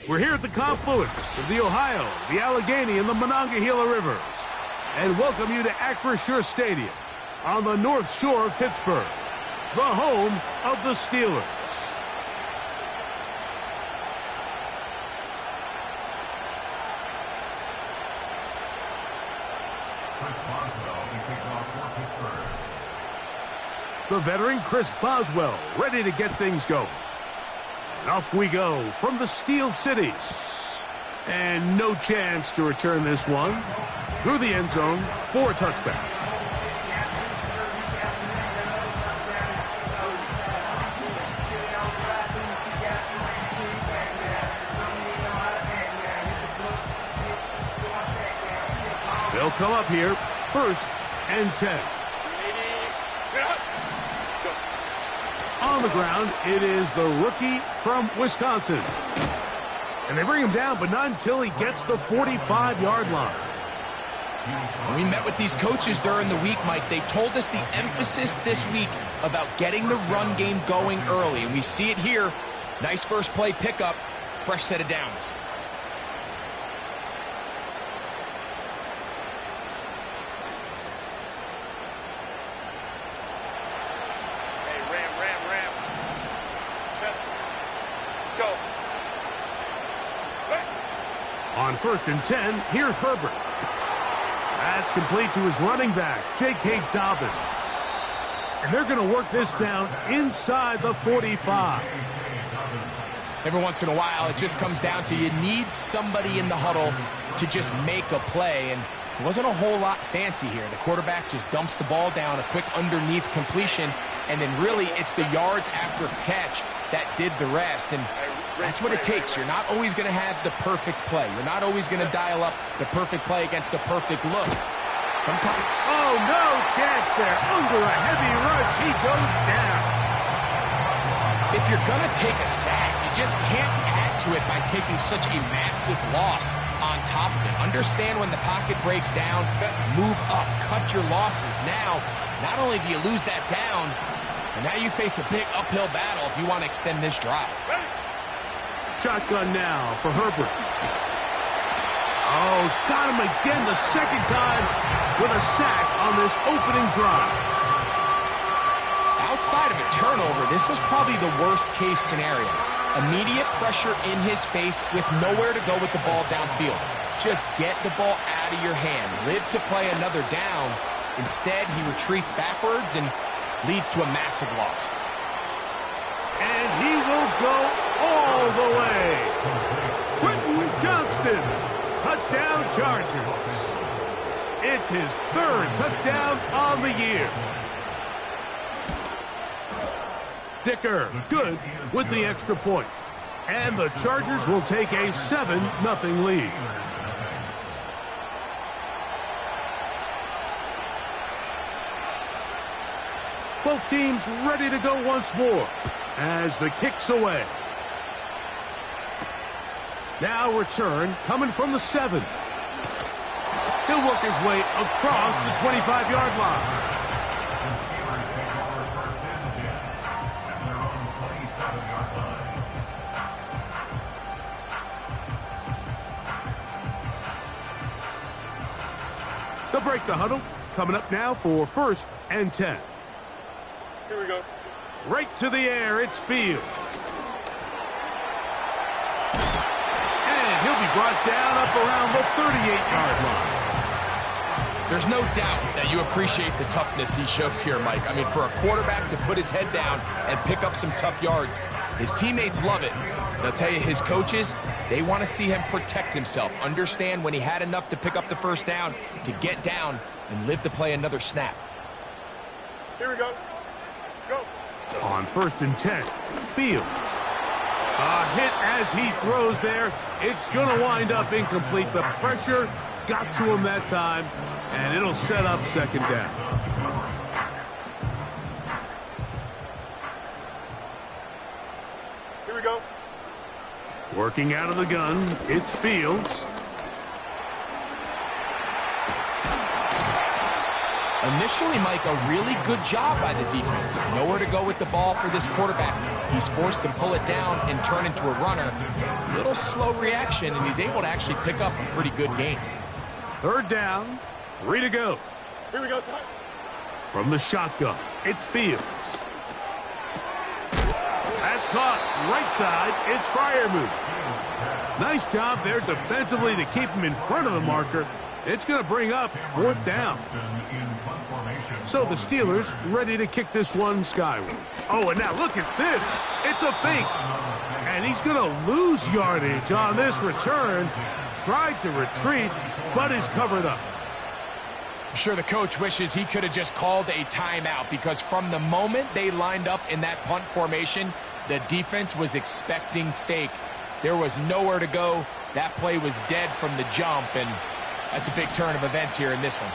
We're here at the confluence of the Ohio, the Allegheny, and the Monongahela Rivers, and welcome you to Acrisure Stadium on the North Shore of Pittsburgh, the home of the Steelers. The veteran Chris Boswell ready to get things going. And off we go from the Steel City. And no chance to return this one through the end zone for a touchback. They'll come up here, 1st and 10. On the ground, it is the rookie from Wisconsin. And they bring him down, but not until he gets the 45-yard line. When we met with these coaches during the week, Mike, they told us the emphasis this week about getting the run game going early. And we see it here. Nice first play pickup, fresh set of downs. On 1st and 10, here's Herbert. That's complete to his running back, J.K. Dobbins. And they're going to work this down inside the 45. Every once in a while, it just comes down to you need somebody in the huddle to just make a play. And it wasn't a whole lot fancy here. The quarterback just dumps the ball down, a quick underneath completion, and then really it's the yards after catch that did the rest. And that's what it takes. You're not always going to have the perfect play. You're not always going to dial up the perfect play against the perfect look. Sometimes... Oh, no chance there. Under a heavy rush, he goes down. If you're going to take a sack, you just can't add to it by taking such a massive loss on top of it. Understand when the pocket breaks down, move up, cut your losses. Now, not only do you lose that down, but now you face a big uphill battle if you want to extend this drive. Shotgun now for Herbert. Oh, got him again the second time with a sack on this opening drive. Outside of a turnover, this was probably the worst-case scenario. Immediate pressure in his face with nowhere to go with the ball downfield. Just get the ball out of your hand. Live to play another down. Instead, he retreats backwards and leads to a massive loss. And he will go all the way. Quentin Johnston, touchdown Chargers. It's his 3rd touchdown on the year. Dicker, good with the extra point. And the Chargers will take a 7-0 lead. Both teams ready to go once more as the kick's away. Now return coming from the 7. He'll work his way across the 25-yard line. They'll break the huddle. Coming up now for 1st and 10. Here we go. Right to the air, it's Fields. And he'll be brought down up around the 38-yard line. There's no doubt that you appreciate the toughness he shows here, Mike. I mean, for a quarterback to put his head down and pick up some tough yards, his teammates love it. They'll tell you his coaches, they want to see him protect himself. Understand when he had enough to pick up the 1st down, to get down and live to play another snap. Here we go. Go. On 1st and 10, Fields. A hit as he throws there. It's going to wind up incomplete. The pressure got to him that time, and it'll set up 2nd down. Here we go. Working out of the gun, it's Fields. Initially, Mike, a really good job by the defense. Nowhere to go with the ball for this quarterback. He's forced to pull it down and turn into a runner. Little slow reaction, and he's able to actually pick up a pretty good gain. Third down, 3 to go. Here we go, son. From the shotgun, it's Fields. That's caught. Right side, it's Freiermuth. Nice job there defensively to keep him in front of the marker. It's going to bring up 4th down. So the Steelers ready to kick this one skyward. Oh, and now look at this. It's a fake. And he's going to lose yardage on this return. Tried to retreat, but is covered up. I'm sure the coach wishes he could have just called a timeout, because from the moment they lined up in that punt formation, the defense was expecting fake. There was nowhere to go. That play was dead from the jump, and that's a big turn of events here in this one.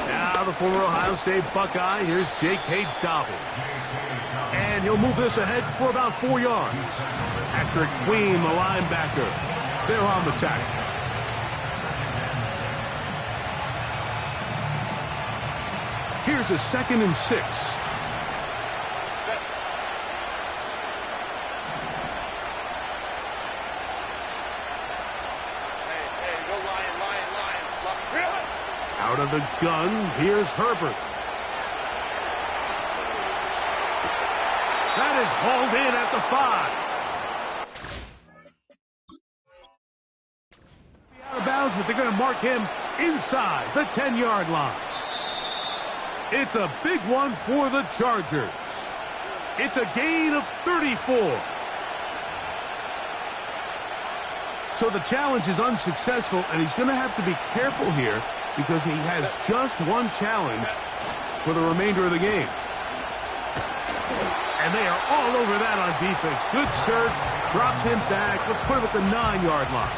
Now the former Ohio State Buckeye, here's J.K. Dobbins. And he'll move this ahead for about 4 yards. Patrick Queen, the linebacker, they're on the tackle. Here's a 2nd and 6. Out of the gun, here's Herbert. That is hauled in at the 5. Out of bounds, but they're going to mark him inside the 10-yard line. It's a big one for the Chargers. It's a gain of 34. So the challenge is unsuccessful, and he's going to have to be careful here because he has just one challenge for the remainder of the game. And they are all over that on defense. Good search, drops him back. Let's put him at the 9-yard line.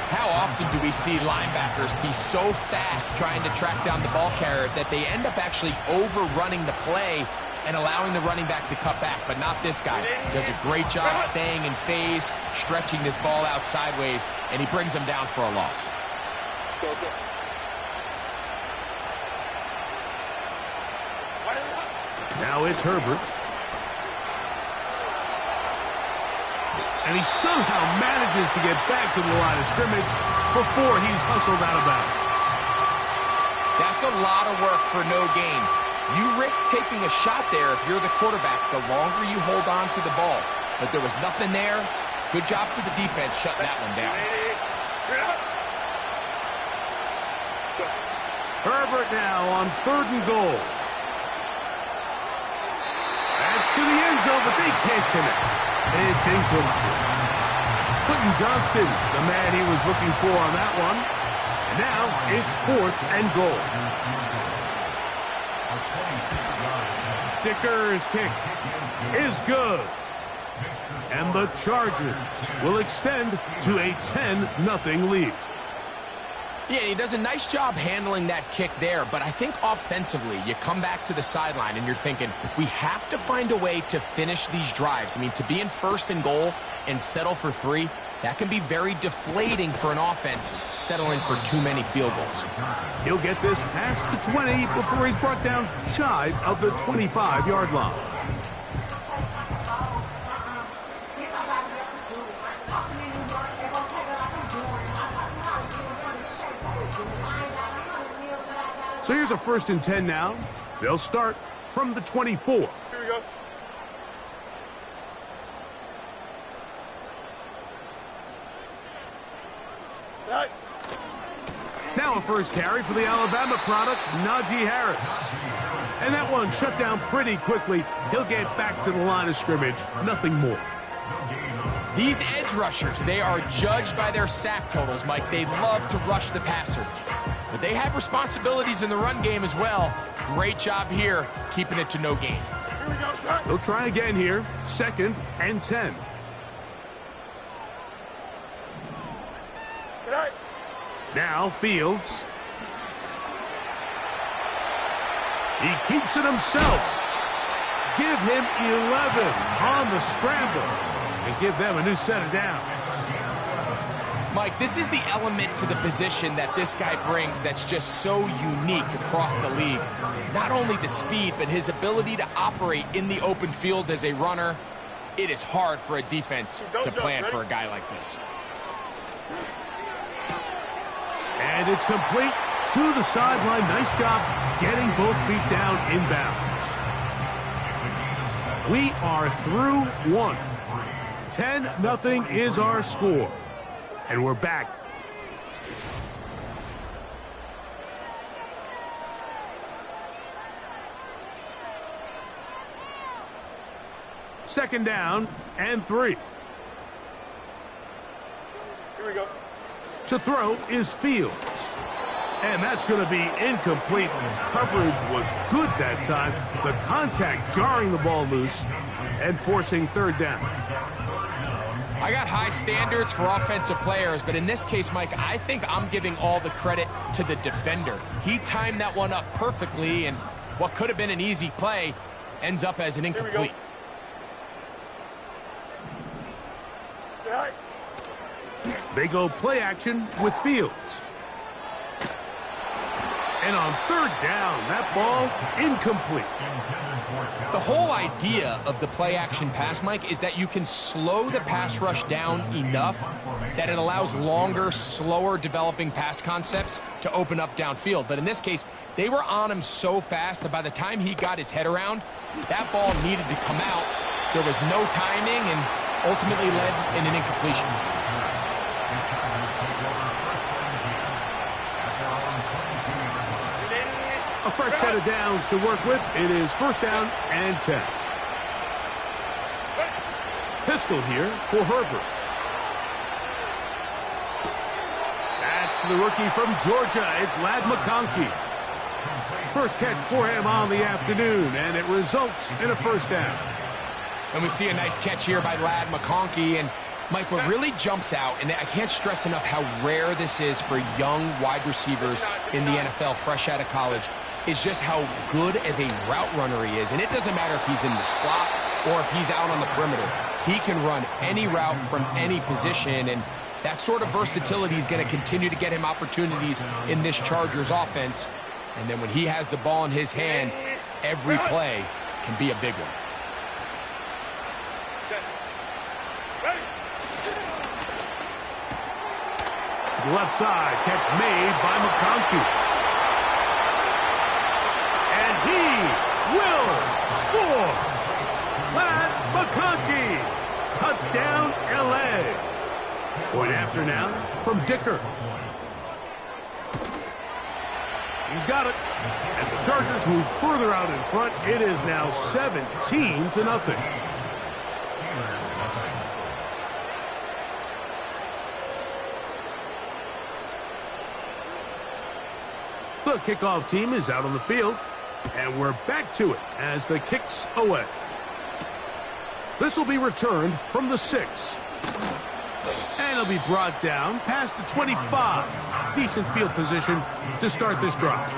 How often do we see linebackers be so fast trying to track down the ball carrier that they end up actually overrunning the play and allowing the running back to cut back? But not this guy. He does a great job staying in phase, stretching this ball out sideways, and he brings him down for a loss. Now it's Herbert. And he somehow manages to get back to the line of scrimmage before he's hustled out of bounds. That's a lot of work for no gain. You risk taking a shot there if you're the quarterback the longer you hold on to the ball. But there was nothing there. Good job to the defense shutting that one down. Herbert now on 3rd and goal. That's to the end zone, but they can't connect. It's incomplete. Quentin Johnston, the man he was looking for on that one. And now it's 4th and goal. Dicker's kick is good. And the Chargers will extend to a 10-0 lead. Yeah, he does a nice job handling that kick there, but I think offensively, you come back to the sideline and you're thinking, we have to find a way to finish these drives. I mean, to be in 1st and goal and settle for 3, that can be very deflating for an offense, settling for too many field goals. He'll get this past the 20 before he's brought down shy of the 25-yard line. So here's a 1st and 10 now. They'll start from the 24. Here we go. Right. Now a first carry for the Alabama product, Najee Harris. And that one shut down pretty quickly. He'll get back to the line of scrimmage. Nothing more. These edge rushers, they are judged by their sack totals, Mike. They love to rush the passer. But they have responsibilities in the run game as well. Great job here, keeping it to no gain. Here we go, sir. They'll try again here. 2nd and 10. Good night. Now Fields. He keeps it himself. Give him 11 on the scramble and give them a new set of downs. Mike, this is the element to the position that this guy brings that's just so unique across the league. Not only the speed, but his ability to operate in the open field as a runner. It is hard for a defense to plan for a guy like this. And it's complete to the sideline. Nice job getting both feet down inbounds. We are through one. 10-0 is our score. And we're back. Second down and 3. Here we go. To throw is Fields. And that's going to be incomplete. Coverage was good that time. The contact jarring the ball loose and forcing third down. I got high standards for offensive players, but in this case, Mike, I think I'm giving all the credit to the defender. He timed that one up perfectly, and what could have been an easy play ends up as an incomplete. They go play action with Fields. And on third down, that ball incomplete. The whole idea of the play action pass, Mike, is that you can slow the pass rush down enough that it allows longer, slower developing pass concepts to open up downfield. But in this case, they were on him so fast that by the time he got his head around, that ball needed to come out. There was no timing and ultimately led in an incompletion. A fresh set of downs to work with. It is first down and 10. Pistol here for Herbert. That's the rookie from Georgia. It's Ladd McConkey. First catch for him on the afternoon, and it results in a first down. And we see a nice catch here by Ladd McConkey. And Mike, what really jumps out, and I can't stress enough how rare this is for young wide receivers in the NFL fresh out of college, is just how good of a route runner he is. And it doesn't matter if he's in the slot or if he's out on the perimeter. He can run any route from any position, and that sort of versatility is going to continue to get him opportunities in this Chargers offense. And then when he has the ball in his hand, every play can be a big one. To the left side, catch made by McConkey. And he will score! Ladd McConkey! Touchdown, L.A. Point after now from Dicker. He's got it. And the Chargers move further out in front. It is now 17-0. The kickoff team is out on the field, and we're back to it as the kick's away. This will be returned from the 6. And it'll be brought down past the 25. Decent field position to start this drive.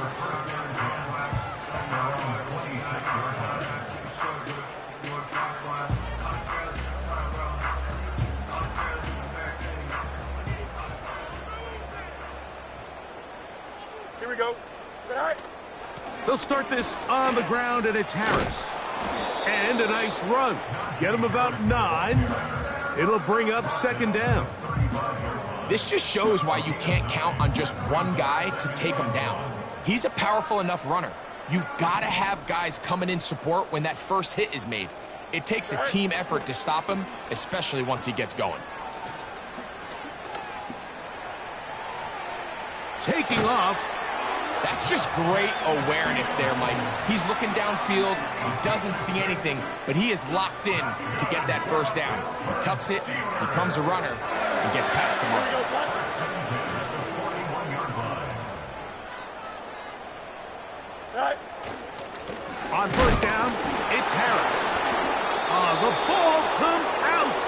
Here we go. Is that all right? They'll start this on the ground, and it's Harris. And a nice run. Get him about 9. It'll bring up second down. This just shows why you can't count on just one guy to take him down. He's a powerful enough runner. You gotta have guys coming in support when that first hit is made. It takes a team effort to stop him, especially once he gets going. Taking off. That's just great awareness there, Mike. He's looking downfield. He doesn't see anything, but he is locked in to get that first down. He tucks it, becomes a runner, and gets past the mark. Right. On first down, it's Harris. The ball comes out.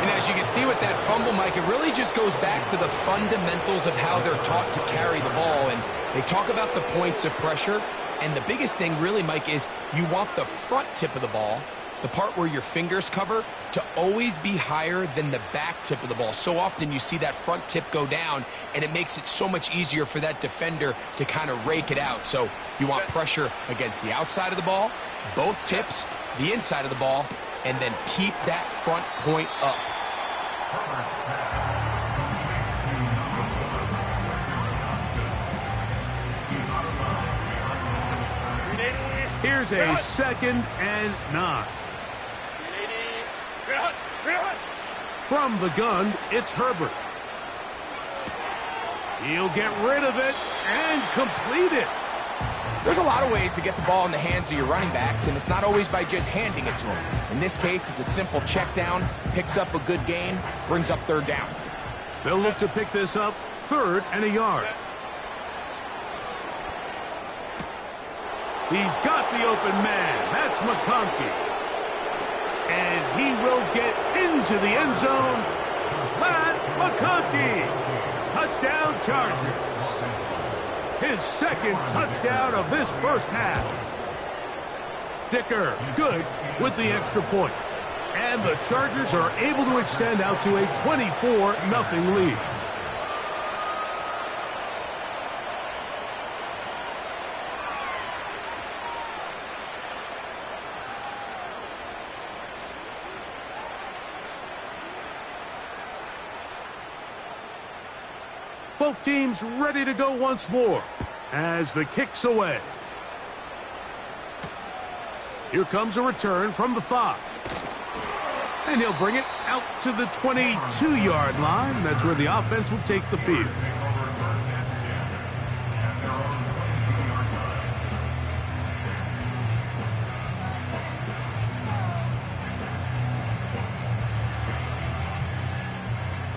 And as you can see with that fumble, Mike, it really just goes back to the fundamentals of how they're taught to carry the ball. And they talk about the points of pressure. And the biggest thing really, Mike, is you want the front tip of the ball the part where your fingers cover, to always be higher than the back tip of the ball. So often you see that front tip go down, and it makes it so much easier for that defender to kind of rake it out. So you want pressure against the outside of the ball, both tips, the inside of the ball, and then keep that front point up. Here's a 2nd and 9. From the gun, it's Herbert. He'll get rid of it and complete it. There's a lot of ways to get the ball in the hands of your running backs, and it's not always by just handing it to them. In this case, it's a simple check down, picks up a good gain, brings up 3rd down. They'll look to pick this up 3rd and a yard. He's got the open man. That's McConkey. And he will get into the end zone. Pat McConkey. Touchdown Chargers. His 2nd touchdown of this first half. Dicker good with the extra point. And the Chargers are able to extend out to a 24-0 lead. Both teams ready to go once more as the kick's away. Here comes a return from the 5. And he'll bring it out to the 22-yard line. That's where the offense will take the field.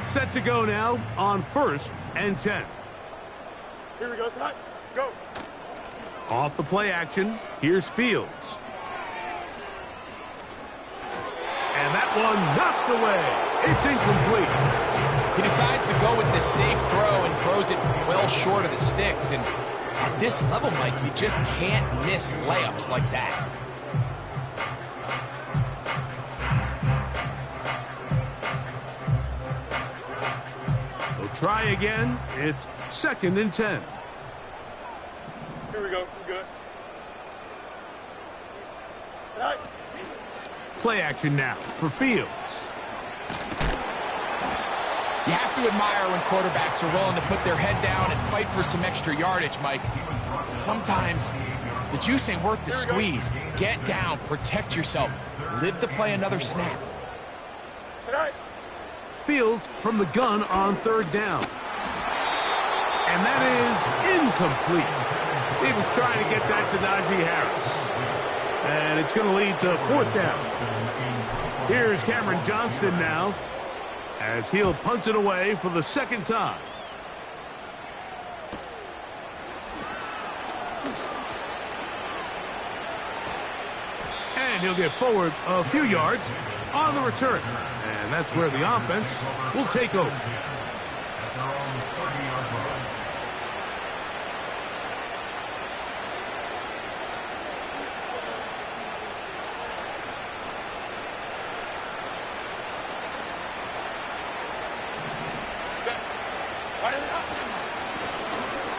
Set to go now on 1st and 10. Here we go, tonight. Go. Off the play action, here's Fields. And that one knocked away. It's incomplete. He decides to go with the safe throw and throws it well short of the sticks. And at this level, Mike, you just can't miss layups like that. Try again. It's 2nd and 10. Here we go. We're good. Tonight. Play action now for Fields. You have to admire when quarterbacks are willing to put their head down and fight for some extra yardage, Mike. Sometimes the juice ain't worth the squeeze. Get down, protect yourself, live to play another snap. Tonight. Fields from the gun on 3rd down. And that is incomplete. He was trying to get that to Najee Harris. And it's going to lead to 4th down. Here's Cameron Johnston now as he'll punt it away for the 2nd time. And he'll get forward a few yards on the return. And that's where the offense will take over.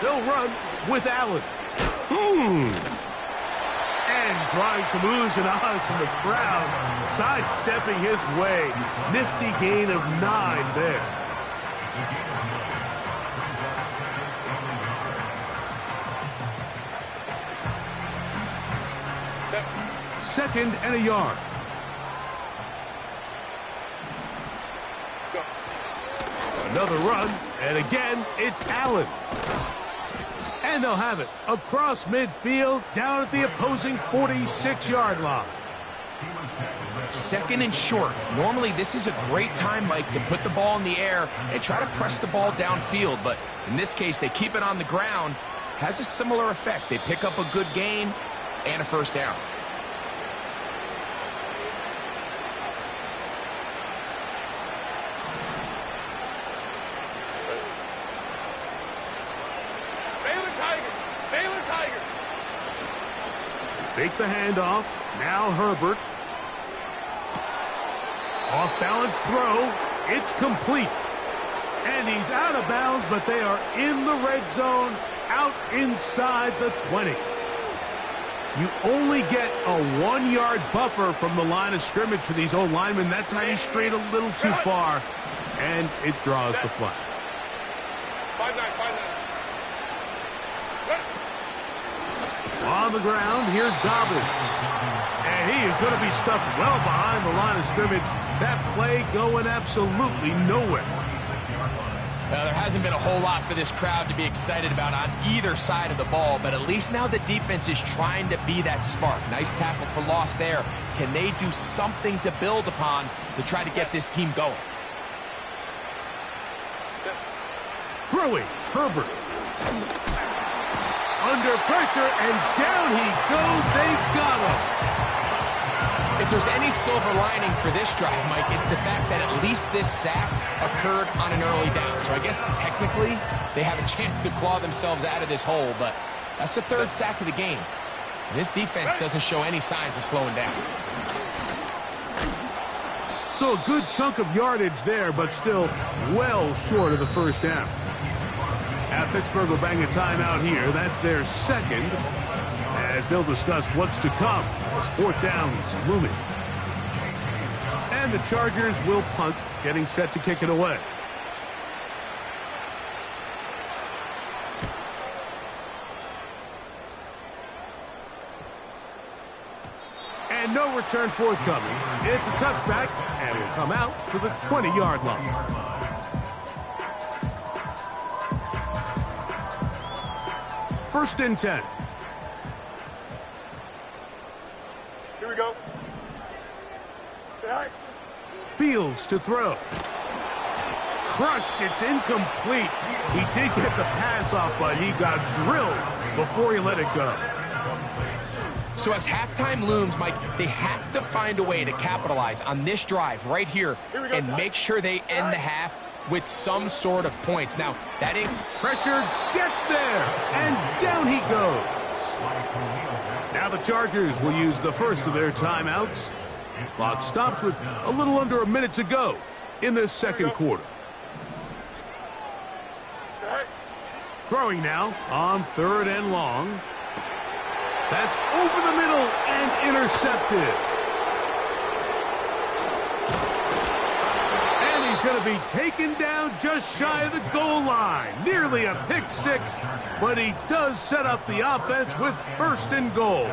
They'll run with Allen. And drawing some oohs and ahs from the crowd, sidestepping his way. Nifty gain of 9 there. Second and a yard. Another run, and again, it's Allen. And they'll have it across midfield, down at the opposing 46-yard line. 2nd and short. Normally, this is a great time, Mike, to put the ball in the air and try to press the ball downfield. But in this case, they keep it on the ground. Has a similar effect. They pick up a good gain and a 1st down. Fake the handoff. Now Herbert. Off-balance throw. It's complete. And he's out of bounds, but they are in the red zone, out inside the 20. You only get a 1-yard buffer from the line of scrimmage for these old linemen. That's how you strayed a little too far, and it draws the flag. 5-9. On the ground, here's Dobbins. And he is going to be stuffed well behind the line of scrimmage. That play going absolutely nowhere. There hasn't been a whole lot for this crowd to be excited about on either side of the ball, but at least now the defense is trying to be that spark. Nice tackle for loss there. Can they do something to build upon to try to get this team going? Throwing, Herbert. Under pressure, and down he goes. They got him. If there's any silver lining for this drive, Mike, it's the fact that at least this sack occurred on an early down. So I guess technically they have a chance to claw themselves out of this hole, but that's the third sack of the game. This defense doesn't show any signs of slowing down. So a good chunk of yardage there, but still well short of the first down. Pittsburgh will bang a timeout here. That's their second, as they'll discuss what's to come as fourth down's looming. And the Chargers will punt, getting set to kick it away. And no return forthcoming. It's a touchback, and will come out to the 20-yard line. First and 10. Here we go. Tonight. Fields to throw. Crushed. It's incomplete. He did get the pass off, but he got drilled before he let it go. So as halftime looms, Mike, they have to find a way to capitalize on this drive right here and make sure they end the half with some sort of points. Now, that pressure gets there, and down he goes. Now the Chargers will use the first of their timeouts. Clock stops with a little under a minute to go in this second quarter. Throwing now on 3rd and long. That's over the middle and intercepted. Going to be taken down just shy of the goal line. Nearly a pick six, but he does set up the offense with 1st and goal.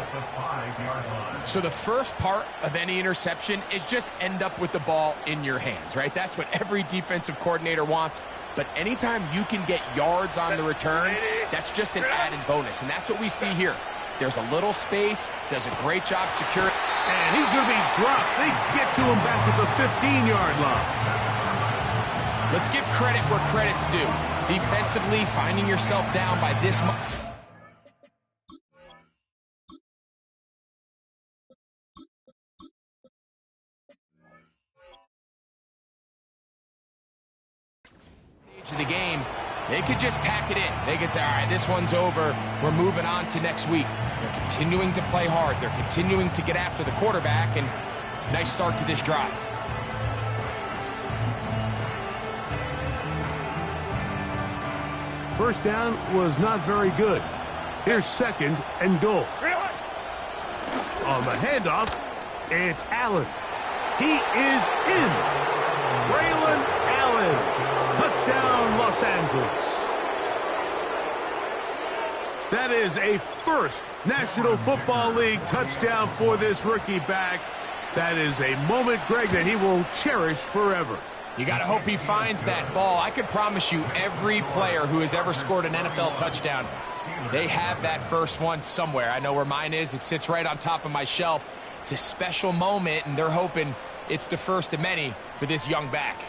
So the first part of any interception is just end up with the ball in your hands, right? That's what every defensive coordinator wants. But anytime you can get yards on the return, that's just an added bonus. And that's what we see here. There's a little space, does a great job securing. And he's going to be dropped. They get to him back at the 15-yard line. Let's give credit where credit's due. Defensively, finding yourself down by this much. Stage of the game, they could just pack it in. They could say, all right, this one's over. We're moving on to next week. They're continuing to play hard. They're continuing to get after the quarterback, and nice start to this drive. First down was not very good. Here's 2nd and goal. On the handoff, it's Allen. He is in. Braylon Allen. Touchdown, Los Angeles. That is a first National Football League touchdown for this rookie back. That is a moment, Greg, that he will cherish forever. You got to hope he finds that ball. I can promise you every player who has ever scored an NFL touchdown, they have that first one somewhere. I know where mine is. It sits right on top of my shelf. It's a special moment, and they're hoping it's the first of many for this young back.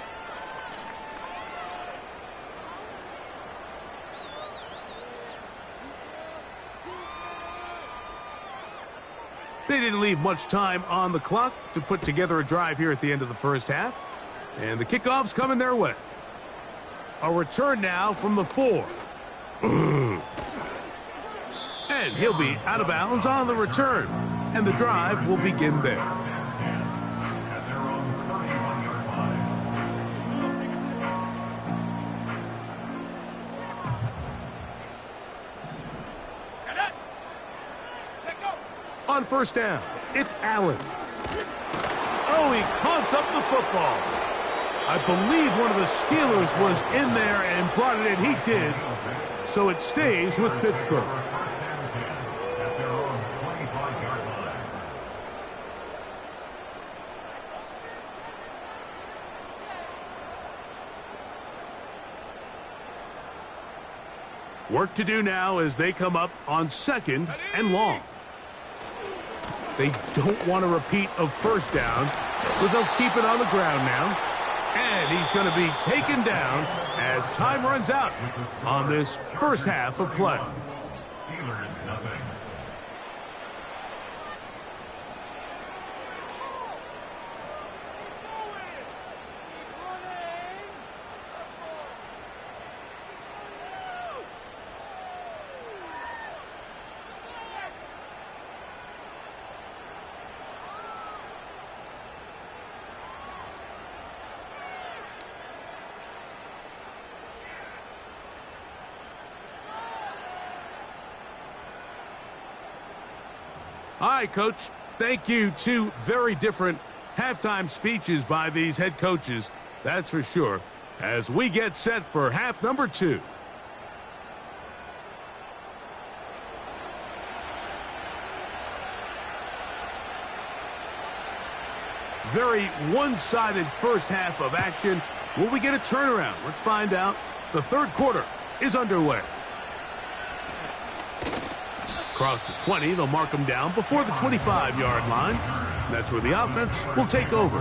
They didn't leave much time on the clock to put together a drive here at the end of the first half. And the kickoff's coming their way. A return now from the 4. And he'll be out of bounds on the return. And the drive will begin there. On first down, it's Allen. Oh, he coughs up the football. I believe one of the Steelers was in there and brought it in. He did. So it stays with Pittsburgh. Work to do now as they come up on 2nd and long. They don't want a repeat of first down, so they'll keep it on the ground now. And he's going to be taken down as time runs out on this first half of play. Steelers nothing. All right, Coach, thank you. Two very different halftime speeches by these head coaches, that's for sure, as we get set for half number 2. Very one-sided first half of action. Will we get a turnaround? Let's find out. The third quarter is underway. Across the 20, they'll mark them down before the 25-yard line. That's where the offense will take over.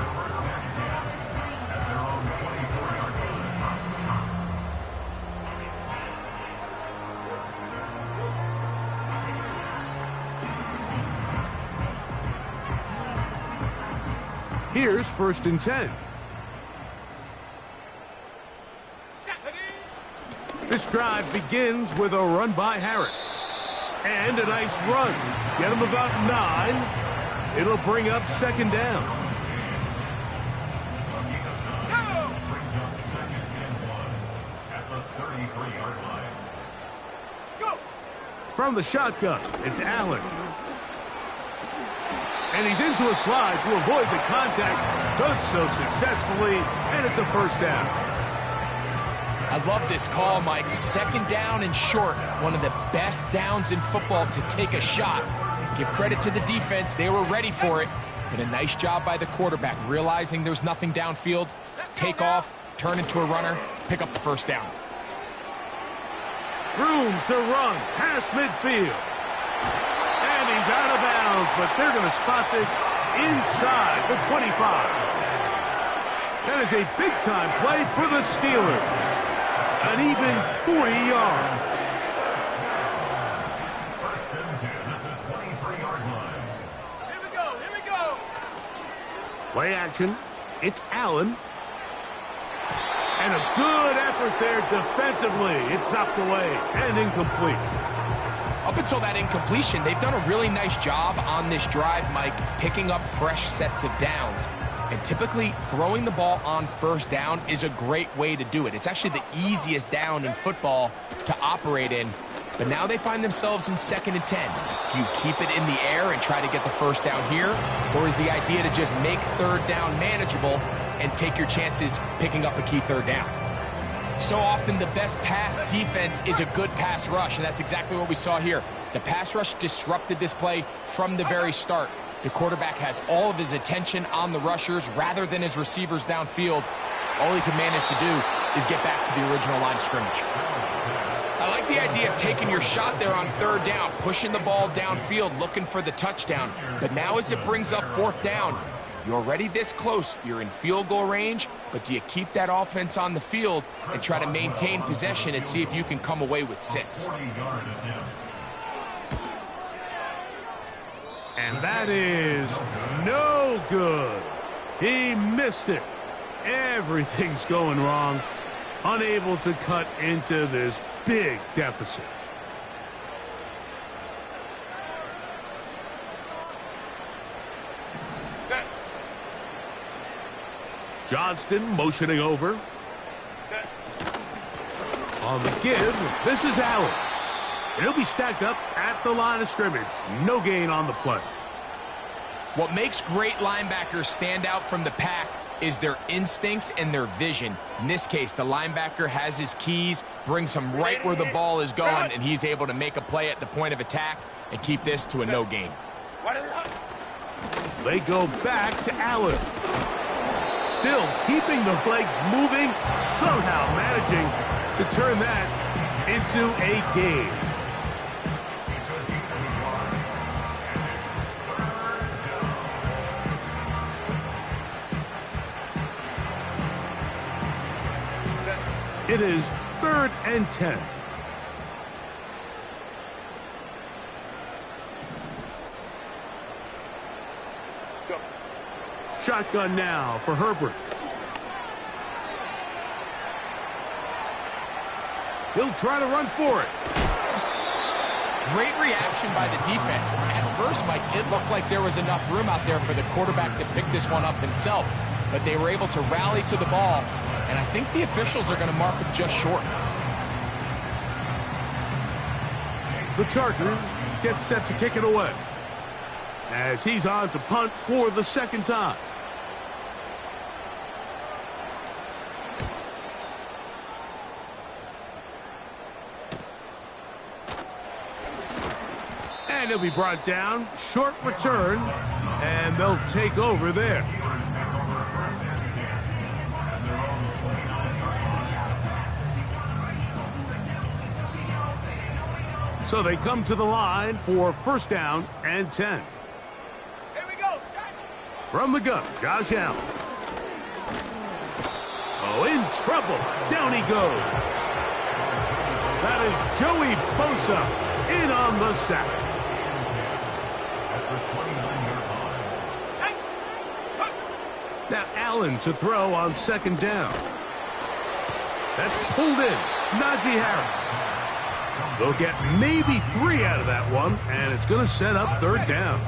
Here's 1st and 10. This drive begins with a run by Harris. And a nice run. Get him about 9. It'll bring up 2nd down. Brings up 2nd and 1 at the 33-yard line. Go! From the shotgun, it's Allen. And he's into a slide to avoid the contact. Does so successfully, and it's a first down. I love this call, Mike. 2nd down and short. One of the best downs in football to take a shot. Give credit to the defense. They were ready for it. But a nice job by the quarterback, realizing there's nothing downfield. Take off, turn into a runner, pick up the first down. Room to run past midfield. And he's out of bounds, but they're going to spot this inside the 25. That is a big-time play for the Steelers. An even 40 yards. 1st and 10 at the 23-yard line. Here we go, here we go! Play action. It's Allen. And a good effort there defensively. It's knocked away and incomplete. Up until that incompletion, they've done a really nice job on this drive, Mike, picking up fresh sets of downs. And typically, throwing the ball on first down is a great way to do it. It's actually the easiest down in football to operate in. But now they find themselves in 2nd and 10. Do you keep it in the air and try to get the first down here? Or is the idea to just make 3rd down manageable and take your chances picking up a key 3rd down? So often the best pass defense is a good pass rush, and that's exactly what we saw here. The pass rush disrupted this play from the very start. The quarterback has all of his attention on the rushers rather than his receivers downfield. All he can manage to do is get back to the original line of scrimmage. I like the idea of taking your shot there on 3rd down, pushing the ball downfield, looking for the touchdown. But now as it brings up 4th down, you're already this close. You're in field goal range, but do you keep that offense on the field and try to maintain possession and see if you can come away with 6? 40-yard attempt. And that is no good. He missed it. Everything's going wrong. Unable to cut into this big deficit. Set. Johnston motioning over. Set. On the give, this is Allen. And he'll be stacked up at the line of scrimmage. No gain on the play. What makes great linebackers stand out from the pack is their instincts and their vision. In this case, the linebacker has his keys, brings him right where the ball is going, and he's able to make a play at the point of attack and keep this to a no gain. They go back to Allen. Still keeping the legs moving, somehow managing to turn that into a game. It is 3rd and 10. Shotgun now for Herbert. He'll try to run for it. Great reaction by the defense. At first, Mike, it looked like there was enough room out there for the quarterback to pick this one up himself, but they were able to rally to the ball, and I think the officials are going to mark him just short. The Chargers get set to kick it away as he's on to punt for the 2nd time. And he'll be brought down. Short return, and they'll take over there. So they come to the line for 1st down and 10. Here we go, set. From the gun, Josh Allen. Oh, in trouble. Down he goes. That is Joey Bosa in on the sack. Now Allen to throw on 2nd down. That's pulled in. Najee Harris. They'll get maybe 3 out of that one, and it's going to set up 3rd down.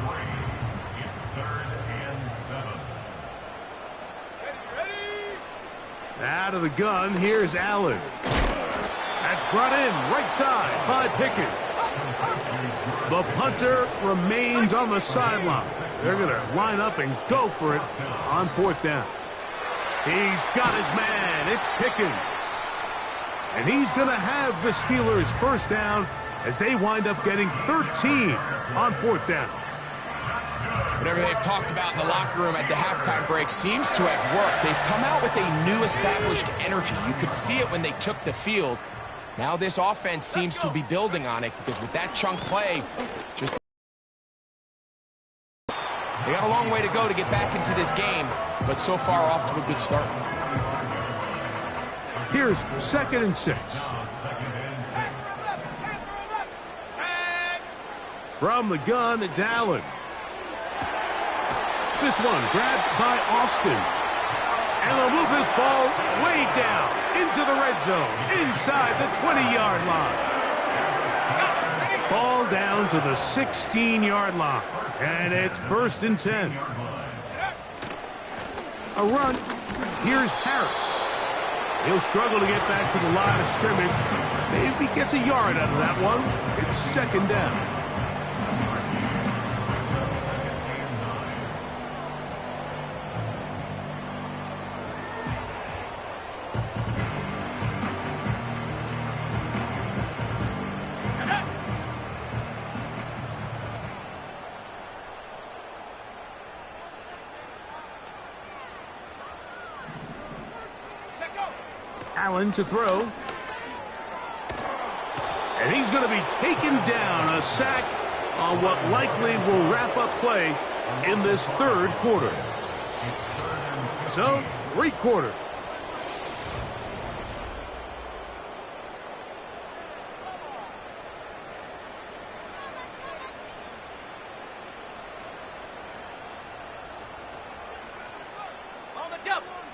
It's 3rd and 7. Ready? Out of the gun, here's Allen. That's brought in right side by Pickens. The punter remains on the sideline. They're going to line up and go for it on 4th down. He's got his man. It's Pickens. And he's going to have the Steelers' 1st down as they wind up getting 13 on 4th down. Whatever they've talked about in the locker room at the halftime break seems to have worked. They've come out with a new established energy. You could see it when they took the field. Now this offense seems to be building on it because with that chunk play, they got a long way to go to get back into this game, but so far off to a good start. Here's 2nd and 6. From the gun, it's Allen. This one grabbed by Austin. And they'll move this ball way down into the red zone, inside the 20-yard line. Ball down to the 16-yard line, and it's 1st and 10. A run. Here's Harris. He'll struggle to get back to the line of scrimmage. Maybe gets a yard out of that one. It's 2nd down. Allen to throw. And he's going to be taken down. A sack on what likely will wrap up play in this 3rd quarter. So, 3 quarters.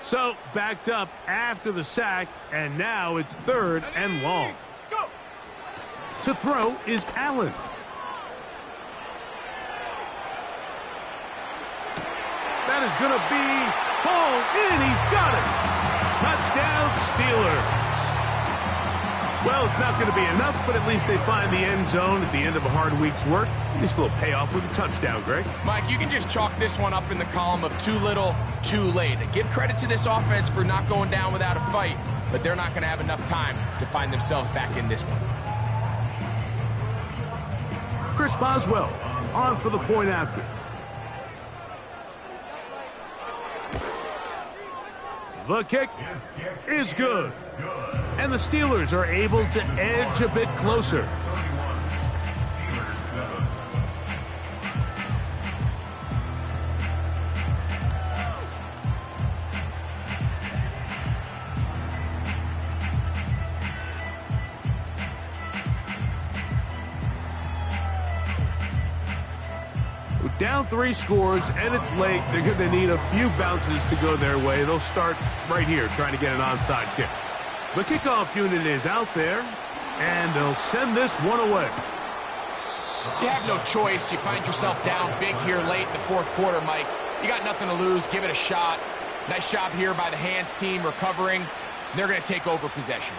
So, backed up after the sack, and now it's 3rd and long. Go. To throw is Allen. That is going to be hauled in. He's got it. Touchdown, Steelers. Well, it's not going to be enough, but at least they find the end zone at the end of a hard week's work. At least a little payoff with a touchdown, Greg. Mike, you can just chalk this one up in the column of too little, too late. And give credit to this offense for not going down without a fight, but they're not going to have enough time to find themselves back in this one. Chris Boswell on for the point after. The kick is good. And the Steelers are able to edge a bit closer. Down 3 scores, and it's late. They're going to need a few bounces to go their way. They'll start right here trying to get an onside kick. The kickoff unit is out there, and they'll send this one away. You have no choice. You find yourself down big here late in the fourth quarter, Mike. You got nothing to lose. Give it a shot. Nice job here by the hands team recovering. They're going to take over possession.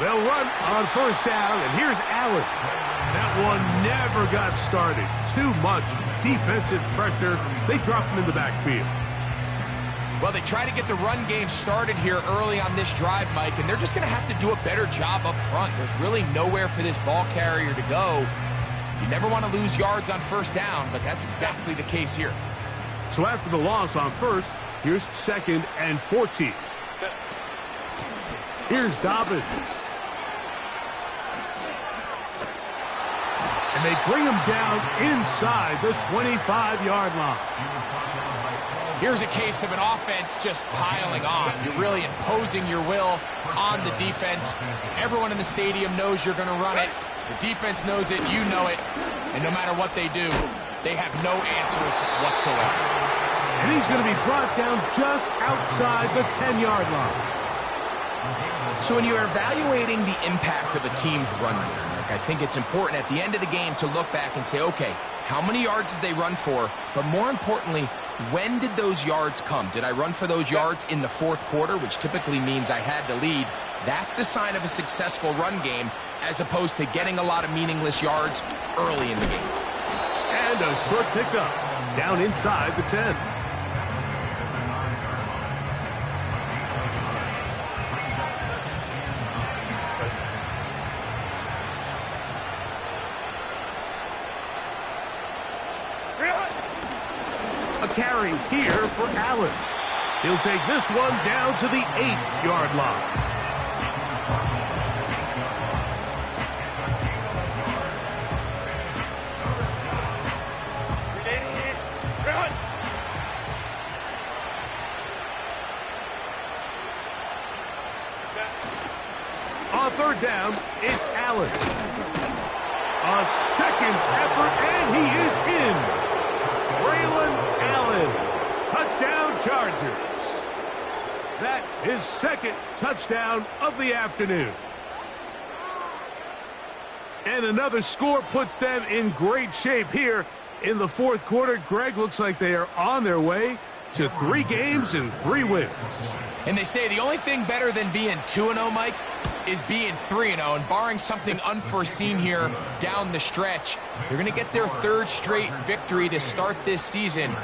They'll run on first down, and here's Allen. That one never got started. Too much defensive pressure. They dropped him in the backfield. Well, they try to get the run game started here early on this drive, Mike, and they're just going to have to do a better job up front. There's really nowhere for this ball carrier to go. You never want to lose yards on first down, but that's exactly the case here. So after the loss on first, here's 2nd and 14. Here's Dobbins. And they bring him down inside the 25-yard line. Here's a case of an offense just piling on. You're really imposing your will on the defense. Everyone in the stadium knows you're going to run it. The defense knows it. You know it. And no matter what they do, they have no answers whatsoever. And he's going to be brought down just outside the 10-yard line. So when you're evaluating the impact of a team's run game, I think it's important at the end of the game to look back and say, okay, how many yards did they run for? But more importantly, when did those yards come? Did I run for those yards in the fourth quarter, which typically means I had the lead? That's the sign of a successful run game, as opposed to getting a lot of meaningless yards early in the game. And a short pickup down inside the 10. Carry here for Allen. He'll take this one down to the 8-yard line. On third down, it's Allen. A second effort, and he is in. Braylon Allen, touchdown Chargers. That is 2nd touchdown of the afternoon. And another score puts them in great shape here in the fourth quarter. Greg, looks like they are on their way to 3 games and 3 wins. And they say the only thing better than being 2-0, Mike, is being 3-0. And barring something unforeseen here down the stretch, they're going to get their 3rd straight victory to start this season.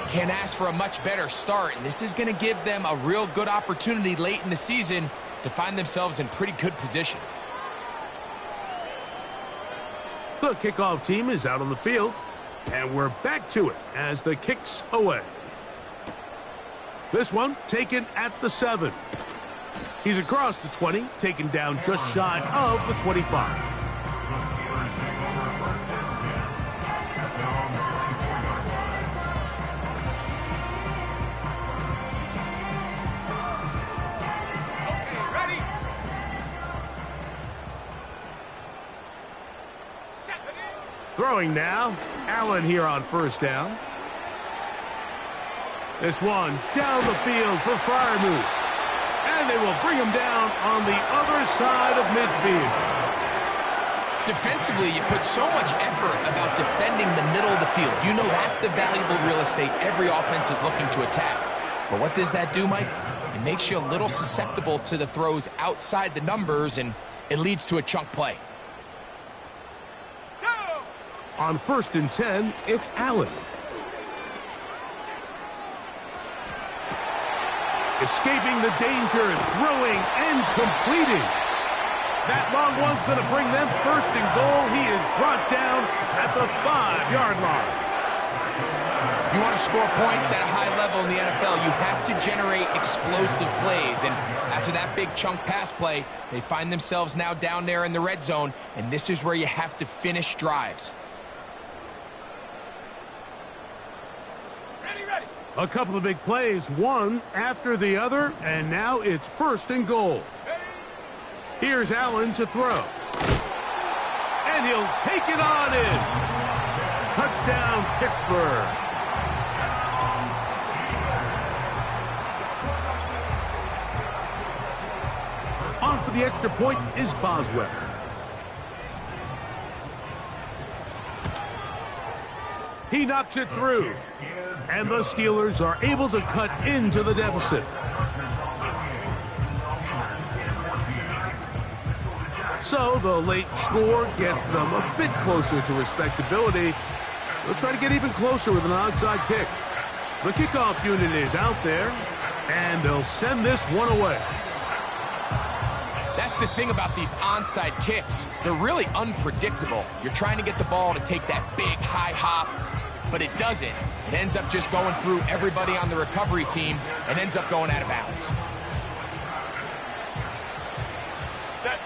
Can't ask for a much better start. And this is going to give them a real good opportunity late in the season to find themselves in pretty good position. The kickoff team is out on the field, and we're back to it as the kick's away. This one taken at the 7. He's across the 20, taken down just shy of the 25. Throwing now, Allen here on first down. This one down the field for Freiermuth. And they will bring him down on the other side of midfield. Defensively, you put so much effort about defending the middle of the field. You know that's the valuable real estate every offense is looking to attack. But what does that do, Mike? It makes you a little susceptible to the throws outside the numbers, and it leads to a chunk play. On 1st and 10, it's Allen. Escaping the danger, throwing and completing. That long one's going to bring them 1st and goal. He is brought down at the 5-yard line. If you want to score points at a high level in the NFL, you have to generate explosive plays. And after that big chunk pass play, they find themselves now down there in the red zone, and this is where you have to finish drives. A couple of big plays, one after the other, and now it's 1st and goal. Here's Allen to throw. And he'll take it on in. Touchdown, Pittsburgh. On for the extra point is Boswell. He knocks it through. And the Steelers are able to cut into the deficit. So the late score gets them a bit closer to respectability. They'll try to get even closer with an onside kick. The kickoff unit is out there, and they'll send this one away. That's the thing about these onside kicks. They're really unpredictable. You're trying to get the ball to take that big high hop, but it doesn't. It ends up just going through everybody on the recovery team and ends up going out of bounds. Set.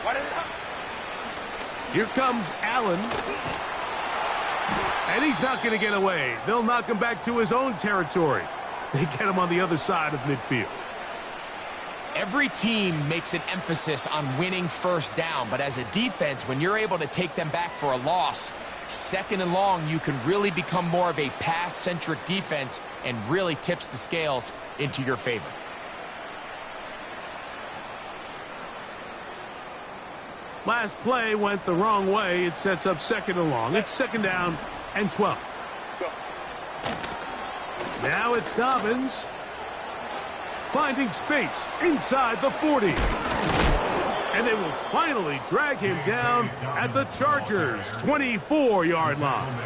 What is it? Here comes Allen. And he's not going to get away. They'll knock him back to his own territory. They get him on the other side of midfield. Every team makes an emphasis on winning 1st down, but as a defense, when you're able to take them back for a loss, 2nd and long, you can really become more of a pass-centric defense and really tips the scales into your favor. Last play went the wrong way. It sets up 2nd and long. It's 2nd down and 12. Now it's Dobbins. Finding space inside the 40. And they will finally drag him down at the Chargers' 24-yard line.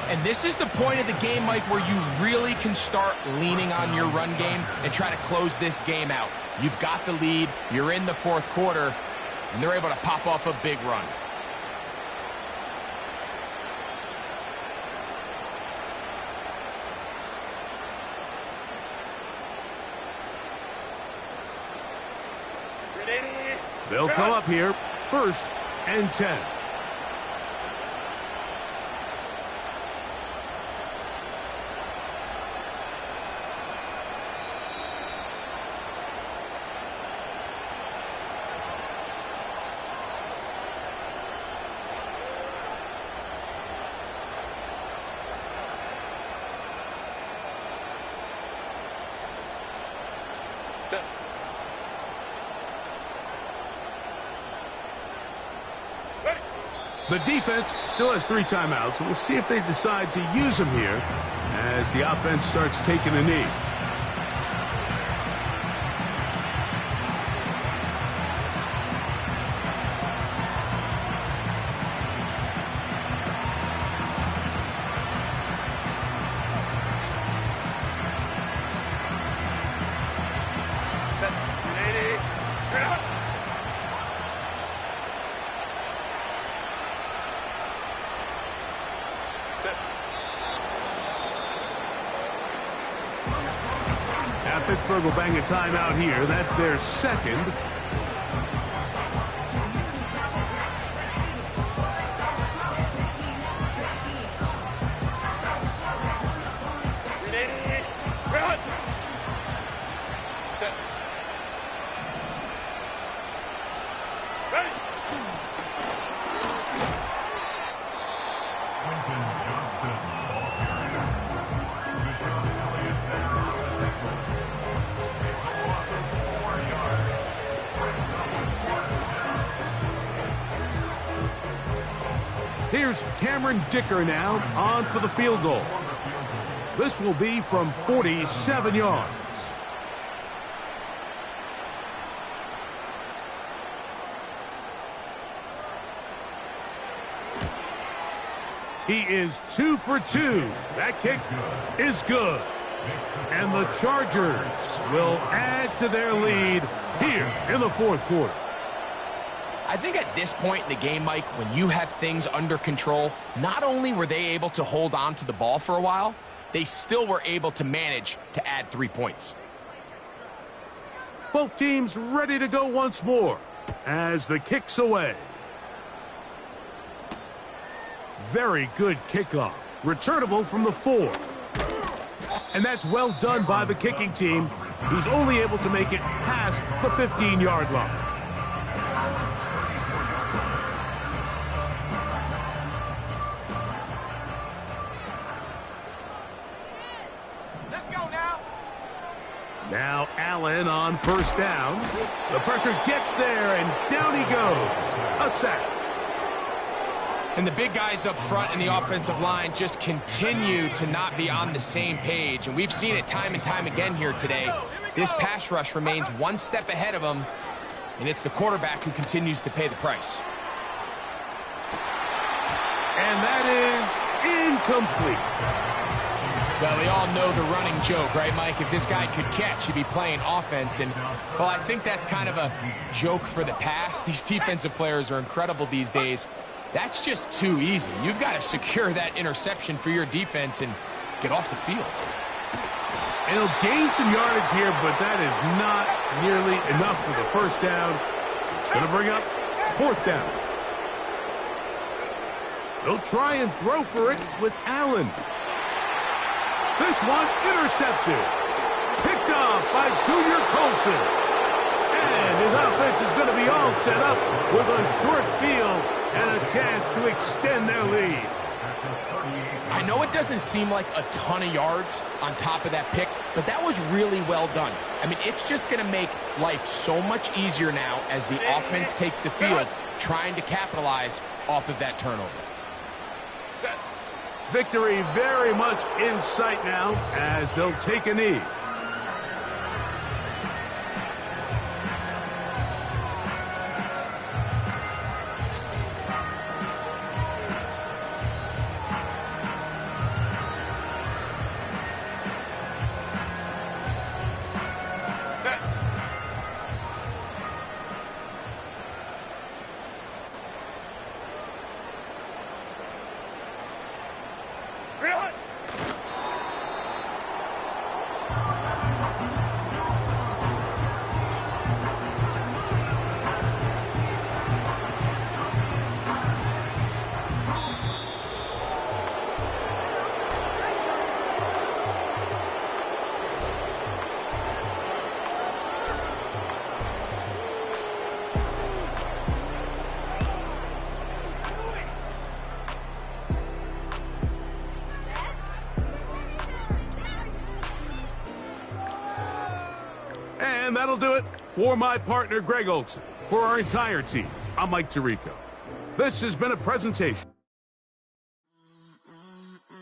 And this is the point of the game, Mike, where you really can start leaning on your run game and try to close this game out. You've got the lead, you're in the 4th quarter, and they're able to pop off a big run. They'll come up here, 1st and 10. Set. The defense still has 3 timeouts. We'll see if they decide to use them here as the offense starts taking a knee. Set. 180. Turn out. Now Pittsburgh will bang a timeout here. That's their 2nd. Run. Set. Ready. Quentin Johnston, ball carrier. Deshaun Elliott, center on the tackle. It's a loss of 4 yards. Brings up 4th Here's Cameron Dicker now on for the field goal. This will be from 47 yards. He is 2 for 2. That kick is good. And the Chargers will add to their lead here in the fourth quarter. I think at this point in the game, Mike, when you have things under control, not only were they able to hold on to the ball for a while, they still were able to manage to add 3 points. Both teams ready to go once more as the kick's away. Very good kickoff. Returnable from the 4. And that's well done by the kicking team. He's only able to make it past the 15-yard line. Let's go now. Now Allen on first down. The pressure gets there, and down he goes. A sack. And the big guys up front in the offensive line just continue to not be on the same page. And we've seen it time and time again here today. This pass rush remains one step ahead of them, and it's the quarterback who continues to pay the price. And that is incomplete. Well, we all know the running joke, right, Mike? If this guy could catch, he'd be playing offense. And, well, I think that's kind of a joke for the past. These defensive players are incredible these days. That's just too easy. You've got to secure that interception for your defense and get off the field. And he'll gain some yardage here, but that is not nearly enough for the first down. So it's going to bring up fourth down. He'll try and throw for it with Allen. This one intercepted. Picked off by Junior Colson. And his offense is going to be all set up with a short field and a chance to extend their lead. I know it doesn't seem like a ton of yards on top of that pick, but that was really well done. I mean, it's just going to make life so much easier now as the offense takes the field, trying to capitalize off of that turnover. Victory very much in sight now as they'll take a knee. And that'll do it for my partner, Greg Olsen. For our entire team, I'm Mike Tirico. This has been a presentation